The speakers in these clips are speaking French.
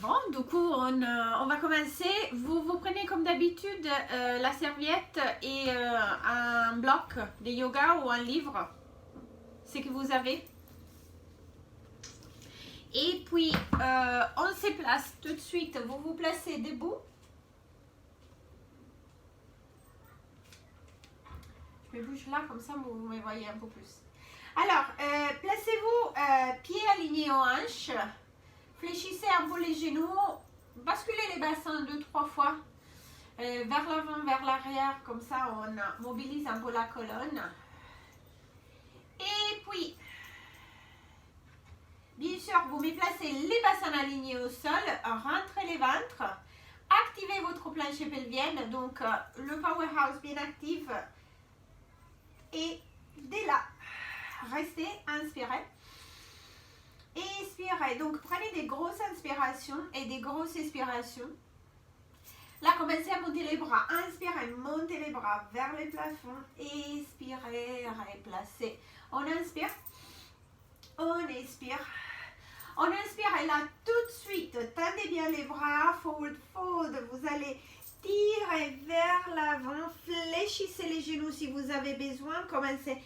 Bon, du coup, on va commencer. Vous prenez comme d'habitude la serviette et un bloc de yoga ou un livre, ce que vous avez. Et puis, on se place tout de suite. Vous vous placez debout. Je me bouge là, comme ça vous me voyez un peu plus. Alors, placez-vous pieds alignés aux hanches. Fléchissez un peu les genoux. Basculez les bassins 2-3 fois vers l'avant, vers l'arrière. Comme ça, on mobilise un peu la colonne. Et puis, bien sûr, vous me placez les bassins alignés au sol. Rentrez les ventres. Activez votre plancher pelvien. Donc, le powerhouse bien actif. Et dès là, restez, inspirez. Expirez. Donc, prenez des grosses inspirations et des grosses expirations. Là, commencez à monter les bras. Inspirez, montez les bras vers le plafond. Expirez, replacez. On inspire. On expire. On inspire et là, tout de suite, tendez bien les bras. Forward fold. Vous allez tirer vers l'avant. Fléchissez les genoux si vous avez besoin. Commencez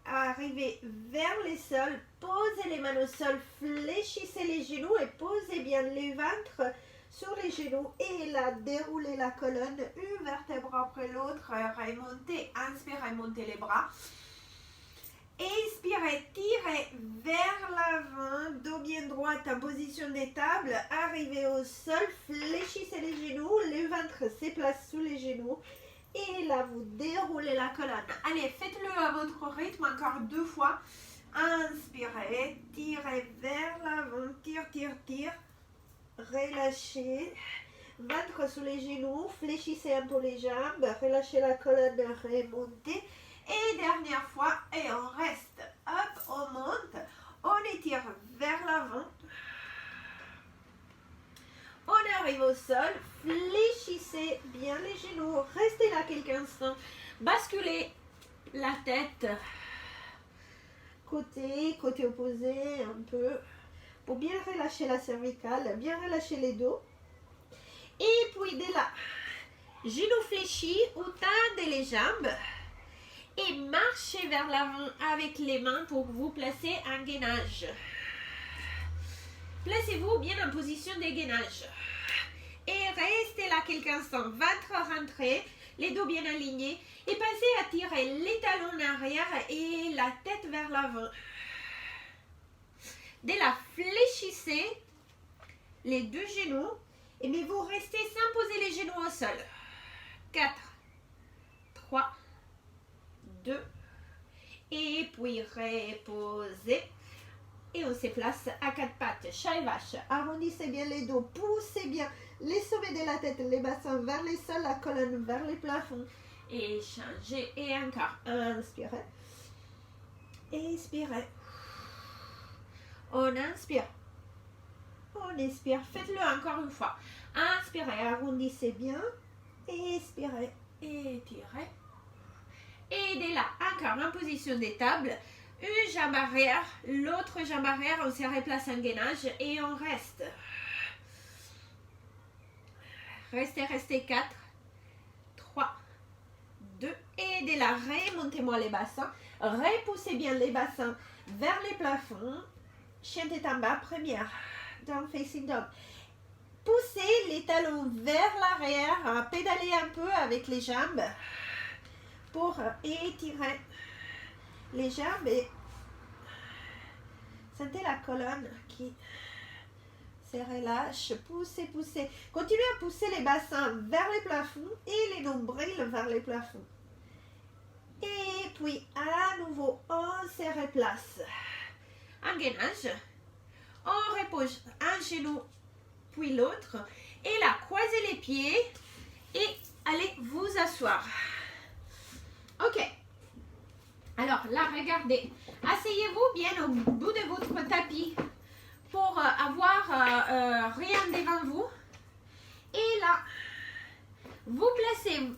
à arriver vers le sol. Posez les mains au sol. Fléchissez les genoux et posez bien le ventre sur les genoux. Et là, déroulez la colonne. Une vertèbre après l'autre. Remontez. Inspirez, montez les bras. Expirez, tirez vers l'avant, dos bien droit en position de table, arrivez au sol, fléchissez les genoux, le ventre se place sous les genoux et là vous déroulez la colonne. Allez, faites-le à votre rythme encore 2 fois. Inspirez, tirez vers l'avant, tire, tire, tire, relâchez, ventre sous les genoux, fléchissez un peu les jambes, relâchez la colonne, remontez. Et dernière fois, et on reste. Hop, on monte. On étire vers l'avant. On arrive au sol. Fléchissez bien les genoux. Restez là quelques instants. Basculez la tête. Côté opposé un peu. Pour bien relâcher la cervicale. Bien relâcher les dos. Et puis de là, genoux fléchis ou tendez les jambes. Et marchez vers l'avant avec les mains pour vous placer en gainage. Placez-vous bien en position de gainage. Et restez là quelques instants. Ventre rentré, les dos bien alignés. Et pensez à tirer les talons en arrière et la tête vers l'avant. Dès là, fléchissez les 2 genoux. Et mais vous restez sans poser les genoux au sol. 4, 3, 2 et puis reposez et on se place à 4 pattes, chat et vache. Arrondissez bien les dos, poussez bien les sommets de la tête, les bassins vers les sols, la colonne vers les plafonds et changez et encore. Inspirez, expirez, on inspire, on expire, faites-le encore une fois. Inspirez, arrondissez bien, expirez, étirez. Et dès là, encore en position de table, une jambe arrière, l'autre jambe arrière, on se replace en gainage et on reste. Restez 4, 3, 2 et dès là, remontez-moi les bassins, repoussez bien les bassins vers les plafonds, chien tête en bas, première, down facing dog. Poussez les talons vers l'arrière, pédalez un peu avec les jambes. Pour étirer les jambes et sentez la colonne qui se relâche. Poussez, poussez. Continuez à pousser les bassins vers les plafonds et les nombrils vers les plafonds. Et puis à nouveau, on se replace en gainage. On repose un genou puis l'autre. Et là, croisez les pieds et allez vous asseoir. Ok, alors là, regardez, asseyez-vous bien au bout de votre tapis pour avoir rien devant vous. Et là, vous placez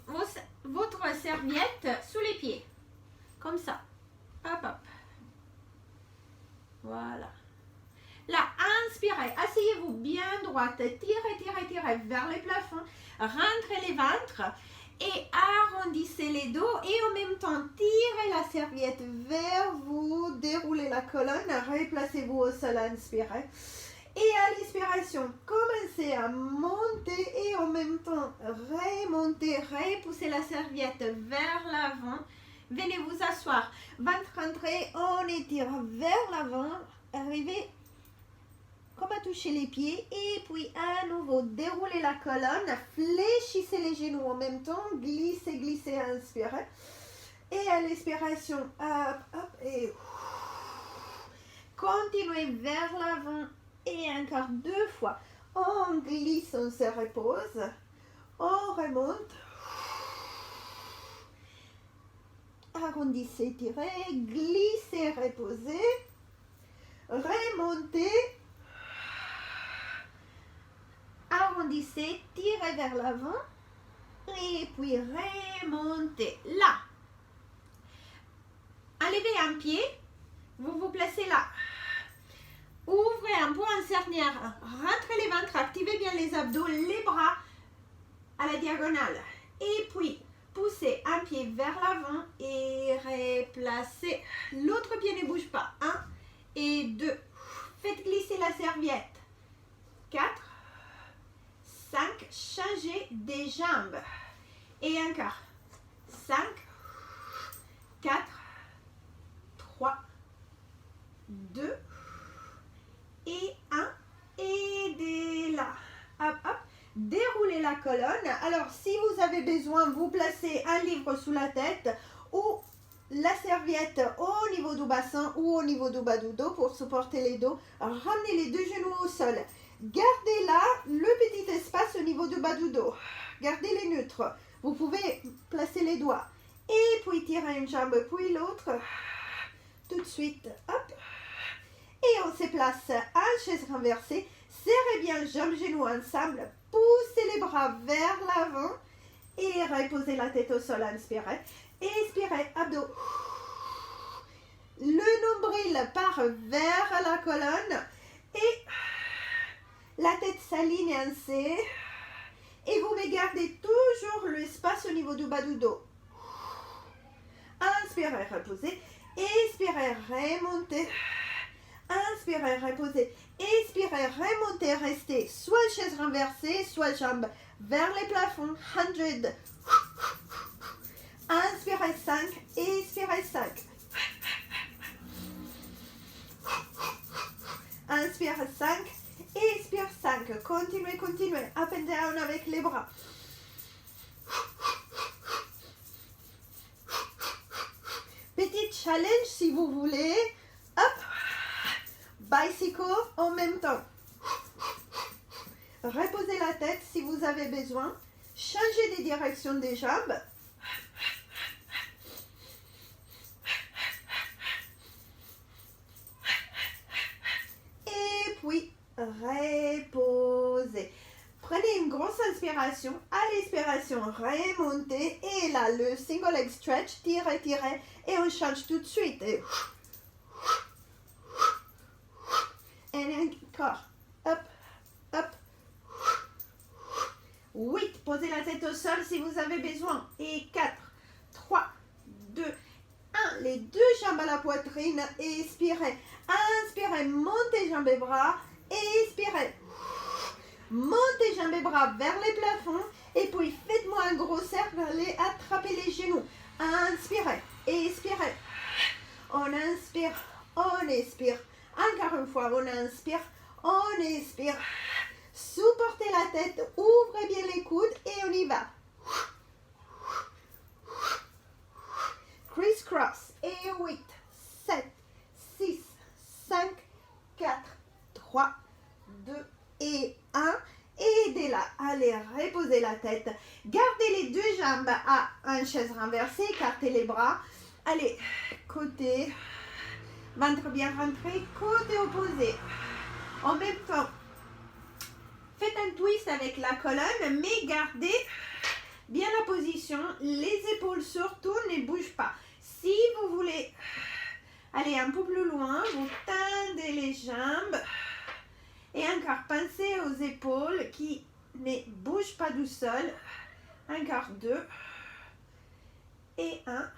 votre serviette sous les pieds, comme ça. Hop, hop. Voilà. Là, Inspirez, asseyez-vous bien droite, tirez, tirez, tirez vers les plafonds, rentrez les ventres et arrondissez les dos et en même temps tirez la serviette vers vous, déroulez la colonne, replacez-vous au sol, inspirez. Et à l'expiration, commencez à monter et en même temps remonter, repoussez la serviette vers l'avant. Venez vous asseoir, ventre rentré, on étire vers l'avant, arrivez comme à toucher les pieds et puis à nouveau déroulez la colonne, fléchissez les genoux en même temps, glissez, glissez, inspirez. Et à l'expiration, hop, hop, et continuez vers l'avant. Et encore 2 fois. On glisse, on se repose. On remonte. Arrondissez, tirez. Glissez, reposez. Remontez. Arrondissez, tirez vers l'avant. Et puis remontez. Là. Enlevez un pied. Vous vous placez là. Ouvrez un peu en cernière, rentrez les ventres, activez bien les abdos, les bras à la diagonale. Et puis, poussez un pied vers l'avant et replacez. L'autre pied ne bouge pas. 1 et 2. Faites glisser la serviette. 4, 5. Changez des jambes. Et encore. 5, 4, 3, 2, et 1, aidez là. Hop, hop. Déroulez la colonne. Alors, si vous avez besoin, vous placez un livre sous la tête ou la serviette au niveau du bassin ou au niveau du bas du dos pour supporter les dos. Ramenez les 2 genoux au sol. Gardez là le petit espace au niveau du bas du dos. Gardez les neutres. Vous pouvez placer les doigts. Et puis tirer une jambe, puis l'autre. Tout de suite. Hop. Et on se place en chaise renversée. Serrez bien jambes, genoux ensemble. Poussez les bras vers l'avant. Et reposez la tête au sol. Inspirez. Expirez. Abdos. Le nombril part vers la colonne. Et la tête s'aligne en C. Et vous me gardez toujours l'espace au niveau du bas du dos. Inspirez, reposez. Expirez, remontez. Inspirez, reposez. Expirez, remontez, restez soit chaise renversée, soit jambes vers les plafonds. 100. Inspirez 5, expirez 5. Inspire 5, expire 5. Continuez, continuez. Up and down avec les bras. Petit challenge si vous voulez. Hop. Bicycle en même temps. Reposez la tête si vous avez besoin. Changez des directions des jambes. Et puis, reposez. Prenez une grosse inspiration. À l'expiration, remontez. Et là, le single leg stretch. Tirez, tirez. Et on change tout de suite. Et encore. Hop, hop. 8. Posez la tête au sol si vous avez besoin. Et 4, 3, 2, 1. Les 2 jambes à la poitrine. Expirez. Inspirez. Montez jambes et bras. Expirez. Montez jambes et bras vers les plafonds. Et puis faites-moi un gros cercle. Allez attraper les genoux. Inspirez. Expirez. On inspire. On expire. Encore une fois, on inspire, on expire. Supportez la tête, ouvrez bien les coudes et on y va. Criss-cross. Et 8, 7, 6, 5, 4, 3, 2 et 1. Aidez-la. Allez, reposez la tête. Gardez les 2 jambes à une chaise renversée. Écartez les bras. Allez, côté. Ventre bien rentré, côté opposé. En même temps, faites un twist avec la colonne, mais gardez bien la position. Les épaules surtout ne bougent pas. Si vous voulez aller un peu plus loin, vous tendez les jambes Pensez aux épaules qui ne bougent pas du sol. Encore 2. Et 1.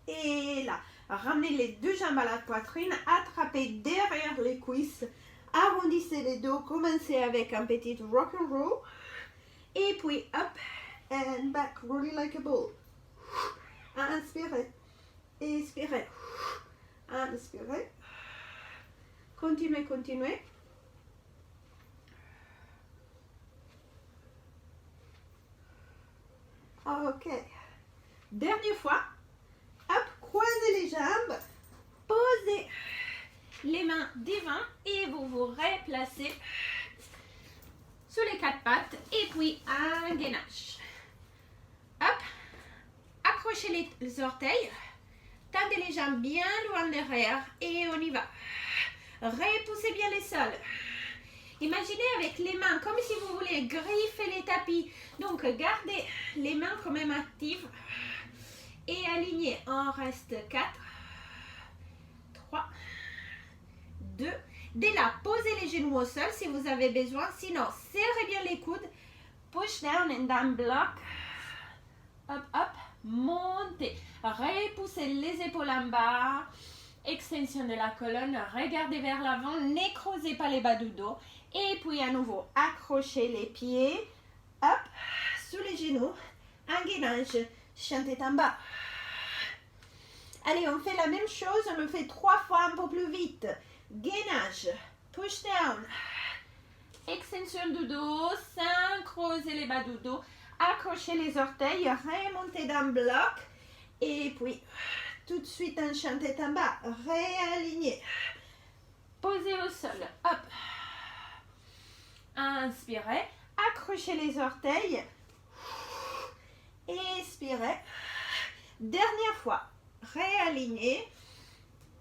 Et là. Ramenez les deux jambes à la poitrine. Attrapez derrière les cuisses. Arrondissez les dos. Commencez avec un petit rock and roll. Et puis up and back. Rolling like a ball. Inspirez. Expirez. Inspirez. Continuez, continuez. Ok. Dernière fois. Hop, croisez les jambes. Posez les mains devant et vous vous replacez sur les quatre pattes. Et puis un gainage. Hop. Accrochez les orteils. Tendez les jambes bien loin derrière. Et on y va. Repoussez bien les sols. Imaginez avec les mains comme si vous voulez griffer les tapis. Donc gardez les mains quand même actives. Et alignez. On reste 4, 3, 2. Dès là, posez les genoux au sol si vous avez besoin. Sinon, serrez bien les coudes. Push down and down block. Hop, hop. Montez. Repoussez les épaules en bas. Extension de la colonne. Regardez vers l'avant. N'écrasez pas les bas du dos. Et puis à nouveau, accrochez les pieds. Hop. Sous les genoux. Un gainage. Chantez en bas. Allez, on fait la même chose. On le fait 3 fois un peu plus vite. Gainage. Push down. Extension du dos. Synchrosez les bas du dos. Accrochez les orteils. Remontez d'un bloc. Et puis, tout de suite, un chanté en bas. Réalignez. Posez au sol. Hop. Inspirez. Accrochez les orteils. Expirez. Dernière fois. Réalignez.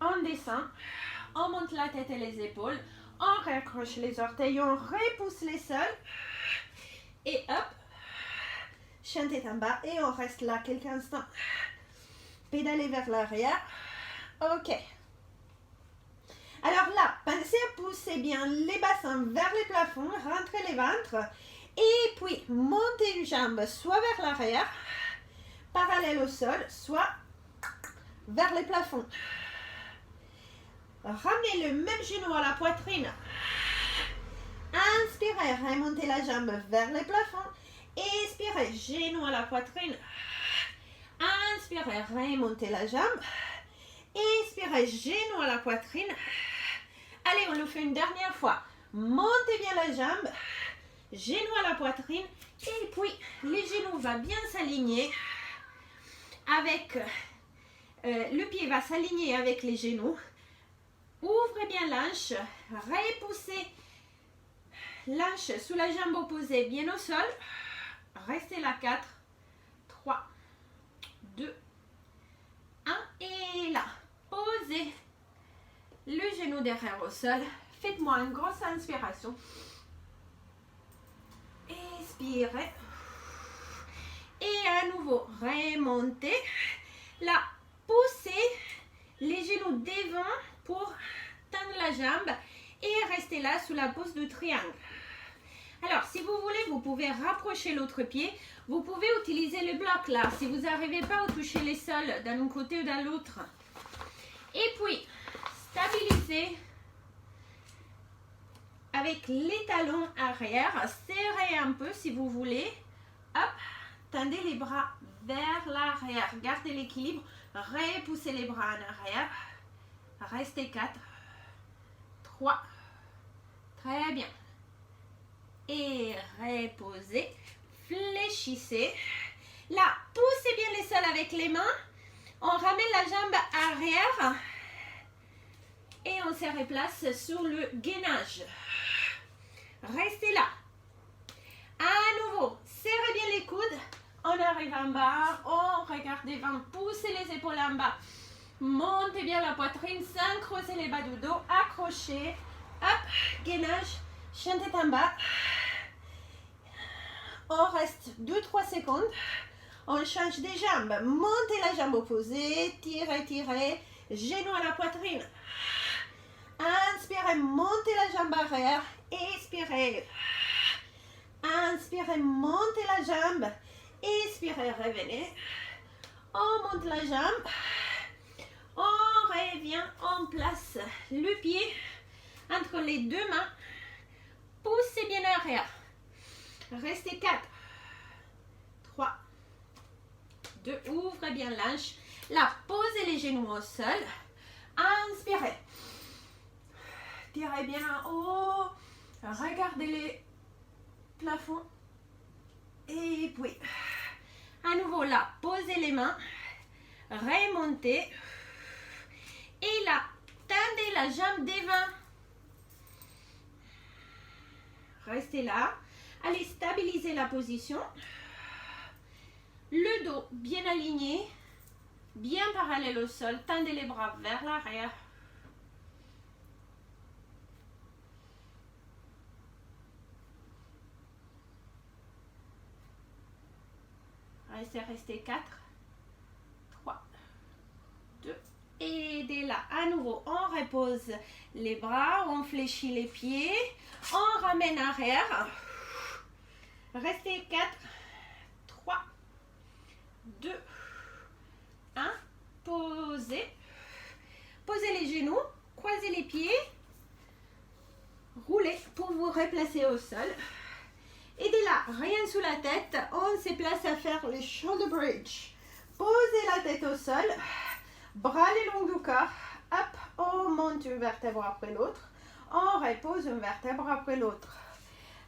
On descend. On monte la tête et les épaules. On raccroche les orteils. On repousse les sols. Et hop. Chantez en bas. Et on reste là quelques instants. Pédalez vers l'arrière. Ok. Alors là, pensez à pousser bien les bassins vers les plafonds. Rentrez les ventres. Et puis, montez une jambe soit vers l'arrière, parallèle au sol, soit vers les plafonds. Ramenez le même genou à la poitrine. Inspirez, remontez la jambe vers les plafonds. Expirez, genou à la poitrine. Inspirez, remontez la jambe. Expirez, genou à la poitrine. Allez, on le fait une dernière fois. Montez bien la jambe. Genou à la poitrine. Et puis, les genoux vont bien s'aligner. Avec le pied va s'aligner avec les genoux. Ouvrez bien l'hanche. Repoussez l'hanche sous la jambe opposée bien au sol. Restez là. 4, 3, 2, 1. Et là, posez le genou derrière au sol. Faites-moi une grosse inspiration. Expirez. Et à nouveau, remontez. Là, poussez les genoux devant pour tendre la jambe et restez là sous la pose du triangle. Alors, si vous voulez, vous pouvez rapprocher l'autre pied. Vous pouvez utiliser le bloc là, si vous n'arrivez pas à toucher les sols d'un côté ou de l'autre. Et puis, stabilisez avec les talons arrière. Serrez un peu si vous voulez. Hop, tendez les bras vers l'arrière. Gardez l'équilibre. Repoussez les bras en arrière. Restez 4, 3. Très bien. Et reposez. Fléchissez. Là, poussez bien les sols avec les mains. On ramène la jambe arrière. Et on se replace sur le gainage. Restez là. À nouveau, serrez bien les coudes. On arrive en bas. On regarde devant. Poussez les épaules en bas. Montez bien la poitrine. Synchrosez les bas du dos. Accrochez. Hop, gainage. Chantez en bas. On reste 2-3 secondes. On change des jambes. Montez la jambe opposée. Tirez, tirez. Genou à la poitrine. Inspirez, montez la jambe arrière. Expirez. Inspirez, montez la jambe. Expirez, revenez. On monte la jambe. On revient, on place le pied entre les deux mains. Poussez bien arrière. Restez 4, 3, 2, ouvrez bien l'hanche. Là, posez les genoux au sol. Inspirez. Tirez bien en haut. Regardez les plafonds. Et puis, à nouveau là, posez les mains. Remontez. Et là, tendez la jambe devant. Restez là. Allez stabiliser la position. Le dos bien aligné, bien parallèle au sol. Tendez les bras vers l'arrière. Restez 4, 3, 2. Et dès là, à nouveau, on repose les bras, on fléchit les pieds, on ramène arrière. Restez 4, 3, 2, 1. Posez. Posez les genoux, croisez les pieds. Roulez pour vous replacer au sol. Et dès là, rien sous la tête, on se place à faire le shoulder bridge. Posez la tête au sol, bras les longs du corps. Hop, on monte une vertèbre après l'autre. On repose une vertèbre après l'autre.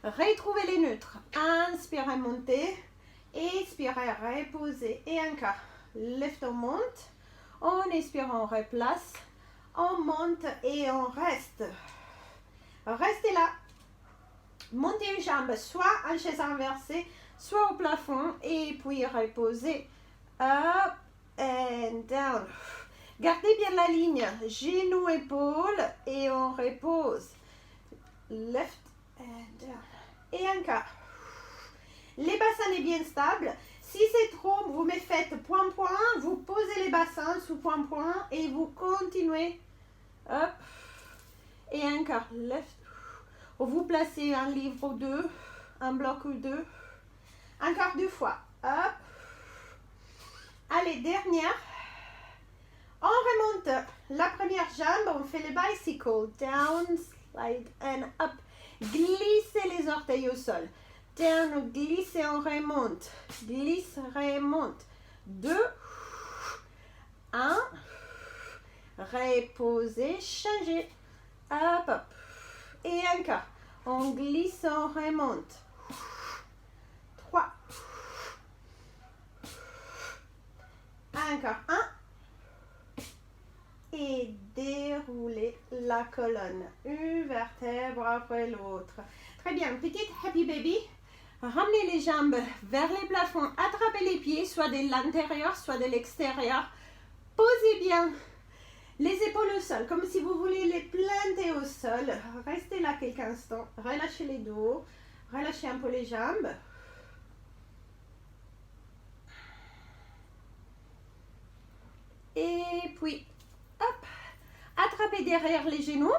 Retrouvez les neutres. Inspirez, montez. Expirez, reposez. Et encore. Lift, on monte. On expire, on replace. On monte et on reste. Restez là. Montez une jambe, soit en chaise inversée, soit au plafond. Et puis reposez. Up and down. Gardez bien la ligne. Genoux, épaules. Et on repose. Left and down. Et encore. Les bassins sont bien stables. Si c'est trop, vous me faites point-point. Vous posez les bassins sous point-point. Et vous continuez. Hop. Et encore. Left. Vous placez un livre ou deux. Un bloc ou deux. Encore 2 fois. Hop. Allez, dernière. On remonte la première jambe. On fait le bicycle. Down, slide and up. Glissez les orteils au sol. Down, glissez, on remonte. Glisse, remonte. 2, 1. Reposez, changez. Hop, hop. Et encore. On glisse, on remonte. 3. Encore 1. Et déroulez la colonne. Une vertèbre après l'autre. Très bien. Petite happy baby. Ramenez les jambes vers les plafonds. Attrapez les pieds, soit de l'intérieur, soit de l'extérieur. Posez bien les épaules au sol, comme si vous voulez les planter au sol. Restez là quelques instants. Relâchez les dos. Relâchez un peu les jambes. Et puis, hop. Attrapez derrière les genoux.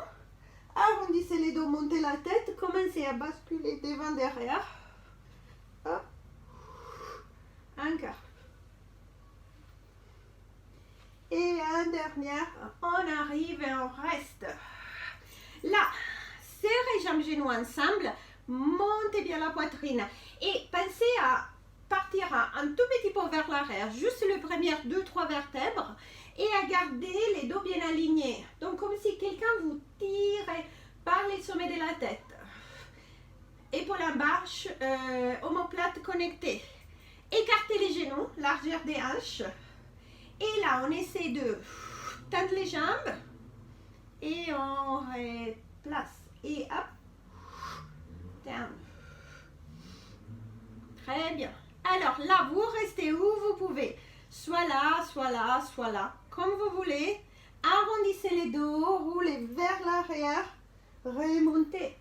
Arrondissez les dos, montez la tête. Commencez à basculer devant, derrière. Hop. Encore. Et un dernier. On arrive et on reste. Là, serrez jambes genoux ensemble. Montez bien la poitrine. Et pensez à partir un tout petit peu vers l'arrière. Juste les premières 2-3 vertèbres. Et à garder les dos bien alignés. Donc comme si quelqu'un vous tire par les sommets de la tête. Épaules en marche, omoplate connectée. Écartez les genoux, largeur des hanches. Et là, on essaie de tendre les jambes. Et on replace. Et hop. Down. Très bien. Alors là, vous restez où vous pouvez. Soit là, soit là, soit là. Comme vous voulez. Arrondissez les dos, roulez vers l'arrière. Remontez.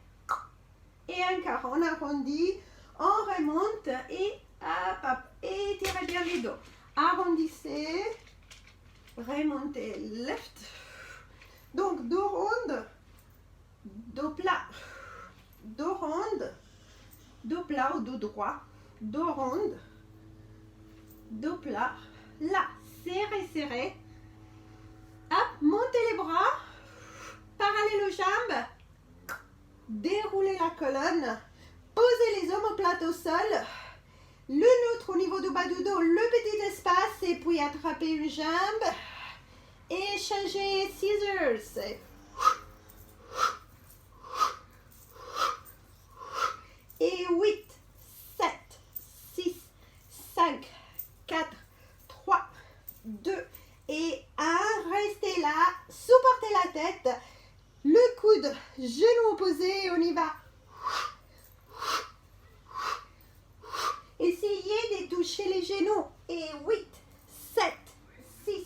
Et encore, on arrondit, on remonte et hop, hop, étirez bien les dos. Arrondissez, remontez, left. Donc, 2 rondes dos plat, dos ronde, dos plat ou dos droit, dos ronde, dos plat, là, serrez, serrez, hop, montez les bras, parallèle aux jambes, déroulez la colonne, posez les omoplates au sol, le neutre au niveau du bas du dos, le petit espace, et puis attrapez une jambe, et changez scissors. Et 8, 7, 6, 5, 4, 3, 2 et 1. Restez là, supportez la tête, le coude, genou opposé, on y va. Essayez de toucher les genoux. Et 8, 7, 6,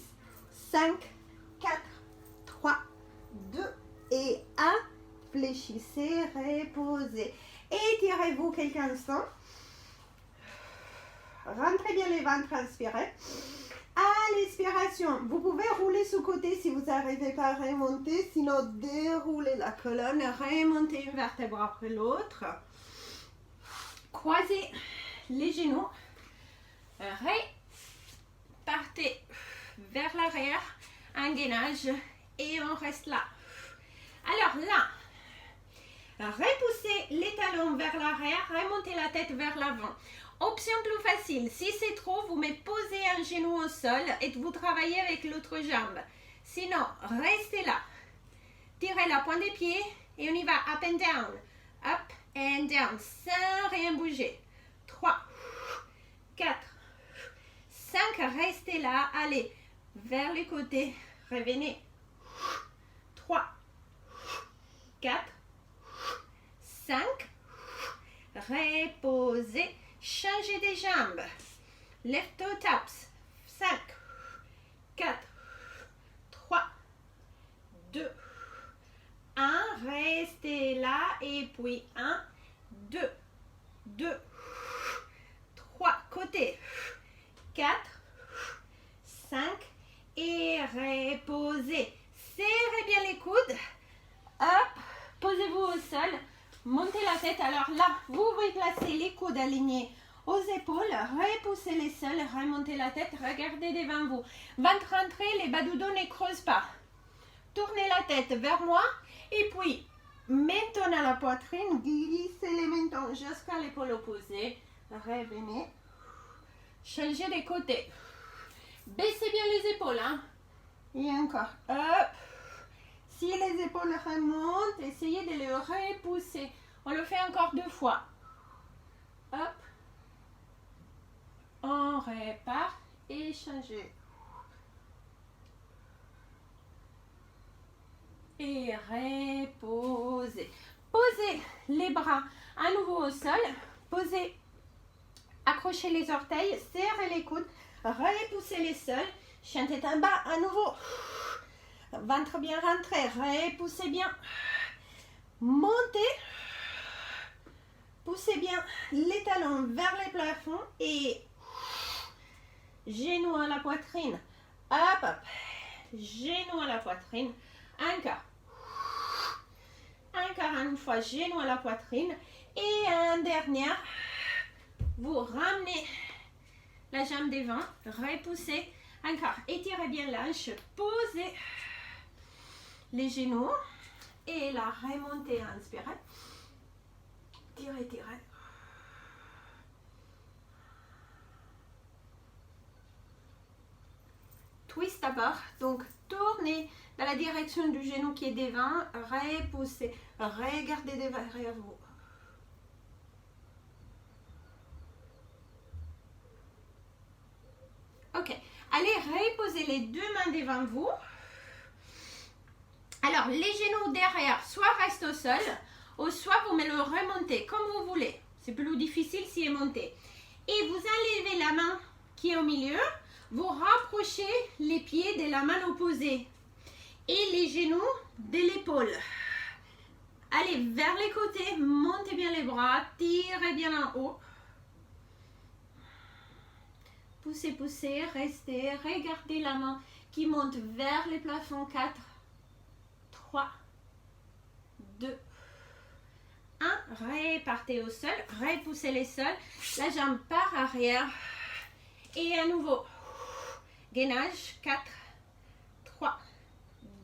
5, 4, 3, 2 et 1. Fléchissez, reposez. Étirez-vous quelques instants. Rentrez bien les ventres, inspirez. À l'expiration, vous pouvez rouler sous côté si vous n'arrivez pas à remonter. Sinon, déroulez la colonne, remontez une vertèbre après l'autre. Croisez les genoux. Repartez vers l'arrière, un gainage et on reste là. Alors là, repoussez les talons vers l'arrière, remontez la tête vers l'avant. Option plus facile, si c'est trop, vous mettez posez un genou au sol et vous travaillez avec l'autre jambe. Sinon, restez là. Tirez la pointe des pieds et on y va up and down. Up and down, sans rien bouger. 3, 4, 5, restez là. Allez, vers les côtés, revenez. 3, 4, 5, reposez, changez des jambes, left toe taps, 5, 4, 3, 2, 1, restez là, et puis 1, 2, 2, 3, côté, 4, 5, et reposez, serrez bien les coudes, hop, posez-vous au sol, montez la tête. Alors là, vous pouvez placer les coudes alignés aux épaules, repoussez les sols, remontez la tête, regardez devant vous. Ventre rentré, les bas du dos ne creusent pas. Tournez la tête vers moi et puis mentons à la poitrine, glissez les mentons jusqu'à l'épaule opposée. Revenez, changez de côté. Baissez bien les épaules. Hein? Et encore, hop. Si les épaules remontent, essayez de les repousser. On le fait encore 2 fois. Hop. On repart et changez. Et reposez. Posez les bras à nouveau au sol. Posez, accrochez les orteils, serrez les coudes, repoussez les sols. Chantez en bas à nouveau. Ventre bien rentré, repoussez bien. Montez. Poussez bien les talons vers les plafonds et genoux à la poitrine. Hop, hop. Genoux à la poitrine. Encore. Encore une fois, genoux à la poitrine. Et un dernier. Vous ramenez la jambe devant. Repoussez. Encore. Étirez bien l'hanche. Posez les genoux. Et la remontée, inspirez. Tirez, tirez. Twist à bord. Donc, tournez dans la direction du genou qui est devant. Repoussez. Regardez derrière vous. Ok. Allez, reposez les 2 mains devant vous. Alors, les genoux derrière, soit restent au sol, ou soit vous me le remontez comme vous voulez. C'est plus difficile si est monté. Et vous enlevez la main qui est au milieu, vous rapprochez les pieds de la main opposée et les genoux de l'épaule. Allez vers les côtés, montez bien les bras, tirez bien en haut. Poussez, poussez, restez, regardez la main qui monte vers les plafonds. 4, 3, 2, repartez au sol, repoussez les sols, la jambe par arrière et à nouveau, gainage, 4, 3,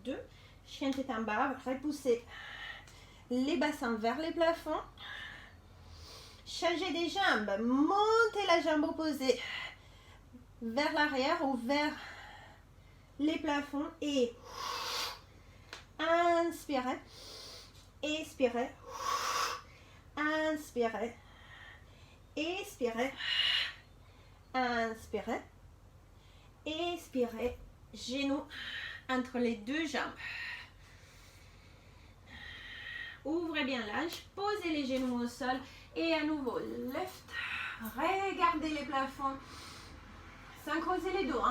2, chien tête en bas, repoussez les bassins vers les plafonds, changez des jambes, montez la jambe opposée vers l'arrière ou vers les plafonds et inspirez, expirez, inspirez, expirez, inspirez, expirez, genoux entre les deux jambes. Ouvrez bien l'âge, posez les genoux au sol et à nouveau lift, regardez les plafonds sans creuser les dos.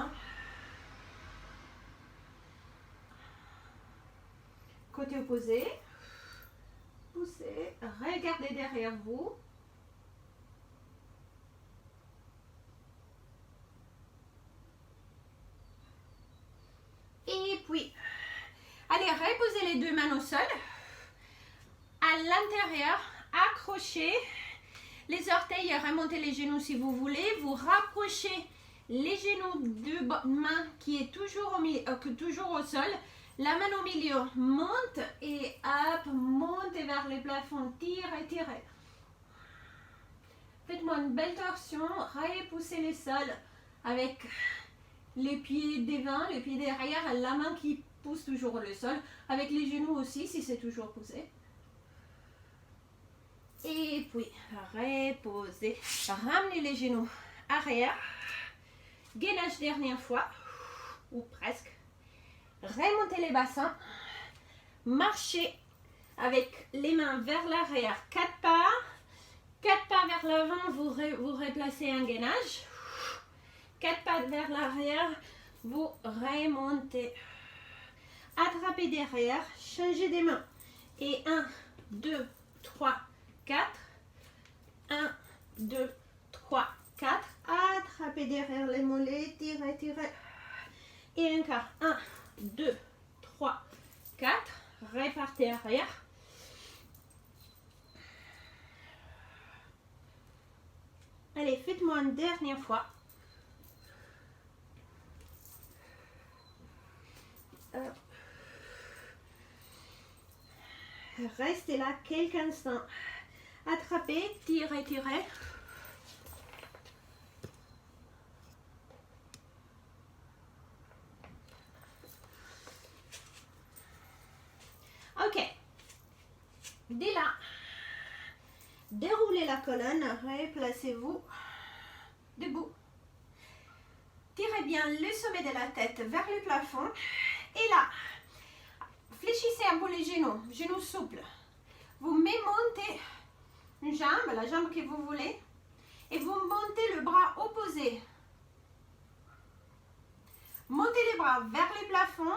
Côté opposé, poussez, regardez derrière vous. Et puis, allez, reposez les deux mains au sol. À l'intérieur, accrochez les orteils, remontez les genoux si vous voulez. Vous rapprochez les genoux de main qui est toujours au sol. La main au milieu monte et hop, montez vers les plafonds, tirez, tirez. Faites-moi une belle torsion, repoussez les sols avec les pieds devant, les pieds derrière, la main qui pousse toujours le sol, avec les genoux aussi si c'est toujours poussé. Et puis, reposez, ramenez les genoux arrière, gainage dernière fois, ou presque. Remontez les bassins, marchez avec les mains vers l'arrière, 4 pas vers l'avant, vous replacez un gainage, 4 pas vers l'arrière, vous remontez, attrapez derrière, changez des mains, et 1, 2, 3, 4, 1, 2, 3, 4, attrapez derrière les mollets, tirez, tirez, et un quart, 1, 2, 3, 4, repartez arrière. Allez, faites-moi une dernière fois. Restez là quelques instants. Attrapez, tirez, tirez. Ok. Dès là, déroulez la colonne, replacez-vous debout. Tirez bien le sommet de la tête vers le plafond. Et là, fléchissez un peu les genoux souples. Vous montez une jambe, la jambe que vous voulez, et vous montez le bras opposé. Montez les bras vers le plafond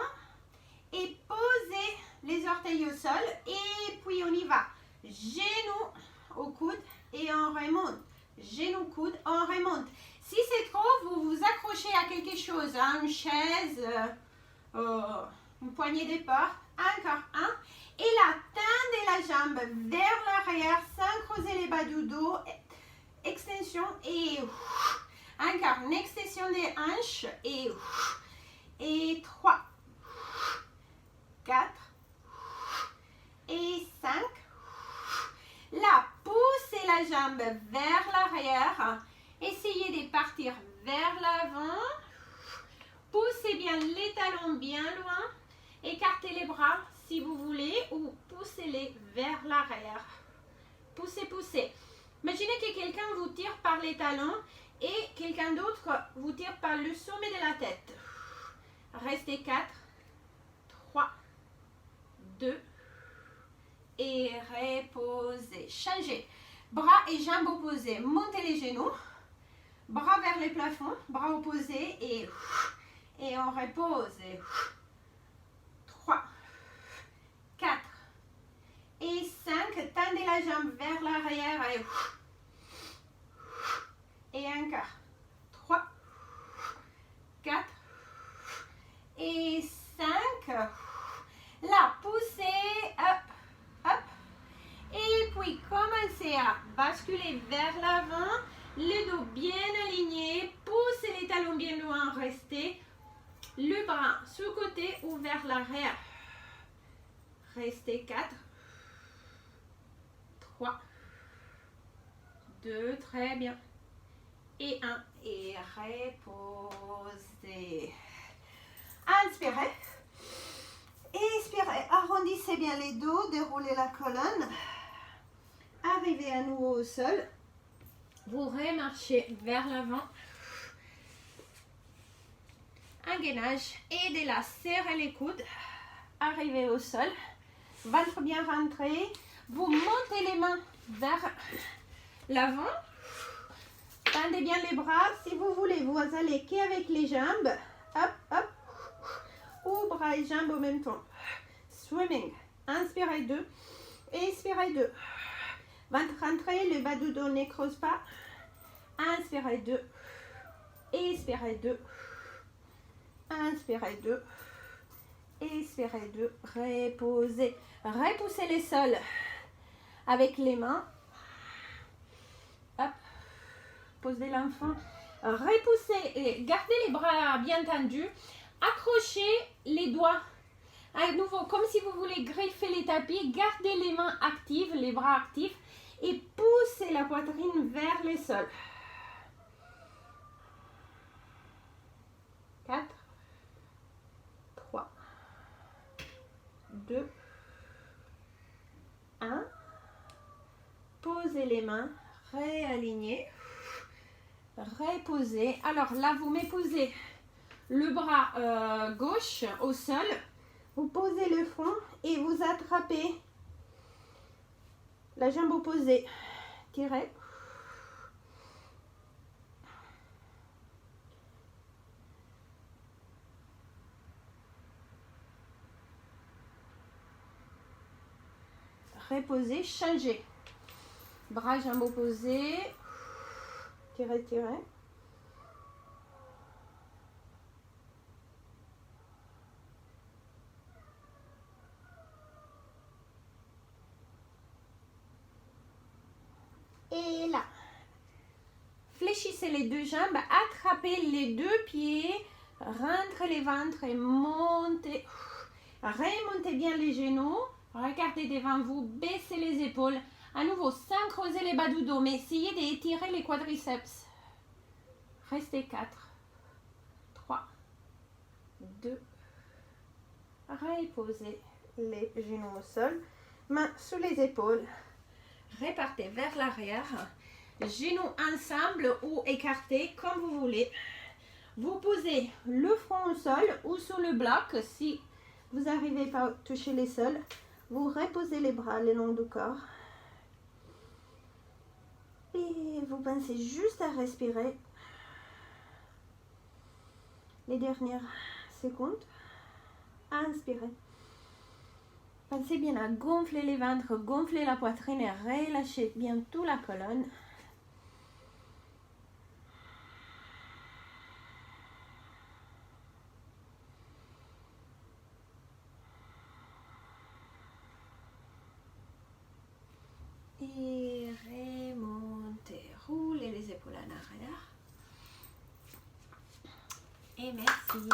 et posez les orteils au sol. Et puis on y va. Genoux au coude et on remonte. Genoux, coude, on remonte. Si c'est trop, vous vous accrochez à quelque chose, à une chaise, une poignée de porte. Encore un. Et là, tendez la jambe vers l'arrière sans creuser les bas du dos. Extension et encore une extension des hanches et 3, 4 et 5. Là, poussez la jambe vers l'arrière. Essayez de partir vers l'avant. Poussez bien les talons bien loin. Écartez les bras si vous voulez ou poussez-les vers l'arrière. Poussez, poussez. Imaginez que quelqu'un vous tire par les talons et quelqu'un d'autre vous tire par le sommet de la tête. Restez 4, 3, 2 et reposez. Changez. Bras et jambes opposés. Montez les genoux. Bras vers les plafonds. Bras opposés et on repose. 3, 4 et 5. Tendez la jambe vers l'arrière et encore. 3, 4 et 5. Là, poussez, hop, hop. Et puis, comme l'arrière, basculez vers l'avant, le dos bien aligné, poussez les talons bien loin, restez le bras sur le côté ou vers l'arrière. Restez 4, 3, 2, très bien. Et 1, et reposez. Inspirez. Expirez, arrondissez bien les dos, déroulez la colonne. Arrivez à nouveau au sol. Vous remarchez vers l'avant. Un gainage, aidez-la, serrez les coudes. Arrivez au sol. Ventre bien rentré. Vous montez les mains vers l'avant. Tendez bien les bras. Si vous voulez, vous allez qu'avec les jambes. Hop, hop. Ou bras et jambes au même temps. Swimming. Inspirez 2. Expirez 2. Ventre rentré, le bas du dos ne creuse pas. Inspirez 2. Expirez 2. Inspirez 2. Expirez 2. Reposez. Repoussez les sols avec les mains. Hop. Posez l'enfant. Repoussez et gardez les bras bien tendus. Accrochez les doigts. À nouveau, comme si vous voulez griffer les tapis, gardez les mains actives, les bras actifs et poussez la poitrine vers le sol. 4, 3, 2, 1. Posez les mains, réalignez, reposez. Alors là, vous m'épousez le bras gauche au sol. Vous posez le front et vous attrapez la jambe opposée. Tirez. Reposez, changez. Bras, jambes opposées. Tirez, tirez. Et là, fléchissez les deux jambes, attrapez les deux pieds, rentrez les ventres et montez. Remontez bien les genoux, regardez devant vous, baissez les épaules. À nouveau, sans creuser les bas du dos, mais essayez d'étirer les quadriceps. Restez 4, 3, 2, reposez les genoux au sol, mains sous les épaules. Repartez vers l'arrière, genoux ensemble ou écartés comme vous voulez. Vous posez le front au sol ou sur le bloc. Si vous n'arrivez pas à toucher les sols, vous reposez les bras le long du corps. Et vous pensez juste à respirer les dernières secondes. Inspirez. Pensez bien à gonfler les ventres, gonfler la poitrine et relâchez bien toute la colonne. Et remontez, roulez les épaules en arrière. Et merci.